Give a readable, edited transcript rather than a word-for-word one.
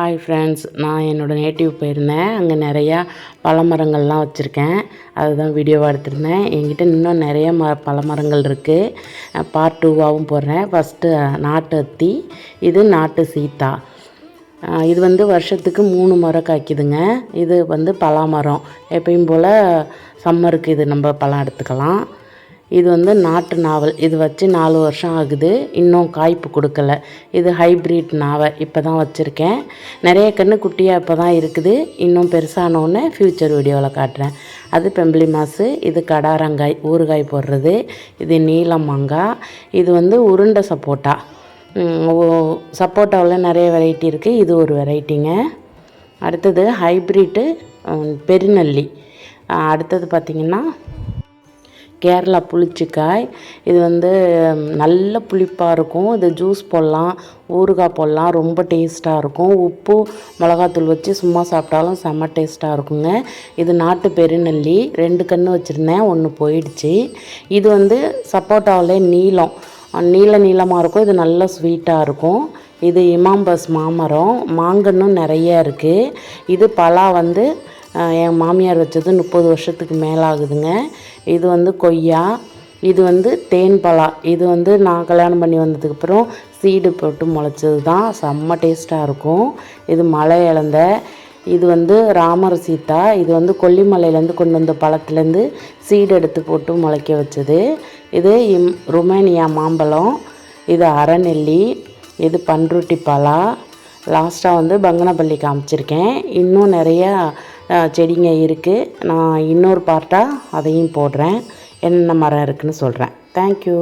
Hi friends, நான் என்னோடய native போயிருந்தேன். அங்கே நிறையா பழமரங்கள்லாம் வச்சுருக்கேன். அதுதான் வீடியோவாக எடுத்திருந்தேன். என்கிட்ட இன்னும் நிறைய பழமரங்கள் இருக்குது. பார்ட் 2வாகவும் போடுறேன். ஃபஸ்ட்டு நாட்டு அத்தி, இது நாட்டு சீத்தா. இது வருஷத்துக்கு 3 முறை காய்க்குதுங்க. இது பலாமரம். எப்பயும் போல் சம்மருக்கு இது நம்ம பழம் எடுத்துக்கலாம். இது நாட்டு நாவல். இது வச்சு 4 வருஷம் ஆகுது. இன்னும் காய்ப்பு கொடுக்கல. இது ஹைப்ரிட் நாவல். இப்போ தான் வச்சுருக்கேன். நிறைய கன்று குட்டியாக இப்போ தான் இருக்குது. இன்னும் பெருசானோடனே ஃப்யூச்சர் வீடியோவில் காட்டுறேன். அது பெம்பளி மாசு. இது கடாரங்காய், ஊறுகாய் போடுறது. இது நீலம் மாங்காய். இது உருண்டை சப்போட்டா. சப்போட்டாவில் நிறைய வெரைட்டி இருக்குது. இது ஒரு வெரைட்டிங்க. அடுத்தது ஹைப்ரிட்டு பெருநெல்லி. அடுத்தது பார்த்திங்கன்னா கேரளா புளிச்சிக்காய். இது நல்ல புளிப்பாக இருக்கும். இது ஜூஸ் போடலாம், ஊறுகாய் போடலாம். ரொம்ப டேஸ்ட்டாக இருக்கும். உப்பு மிளகாத்தூள் வச்சு சும்மா சாப்பிட்டாலும் செம்ம டேஸ்ட்டாக இருக்குங்க. இது நாட்டு பெருநெல்லி. 2 கன்று வச்சுருந்தேன், 1 போயிடுச்சு. இது சப்போட்டாவிலே நீளமாக இருக்கும். இது நல்ல ஸ்வீட்டாக இருக்கும். இது இமாம்பஸ் மாமரம். மாங்கன்னும் நிறைய இருக்குது. இது பலா என் மாமியார் வச்சது 30 வருஷத்துக்கு மேலே ஆகுதுங்க. இது கொய்யா. இது தேன் பலா. இது நான் கல்யாணம் பண்ணி வந்ததுக்கப்புறம் சீடு போட்டு முளைச்சது தான். செம்ம டேஸ்ட்டாக இருக்கும். இது மலை இழந்த. இது ராமர் சீத்தா. இது கொல்லிமலையிலேருந்து கொண்டு வந்த பழத்துலேருந்து சீடு எடுத்து போட்டு முளைக்க வச்சது. இது ருமேனியா மாம்பழம். இது அரைநெல்லி. இது பன்ருட்டி பலா. லாஸ்ட்டாக பங்கனப்பள்ளி காமிச்சிருக்கேன். இன்னும் நிறையா செடிங்க இருக்குது. நான் இன்னொரு பார்ட்டாக அதையும் போடுறேன். என்னென்ன மரம் இருக்குதுன்னு சொல்கிறேன். தேங்க்யூ.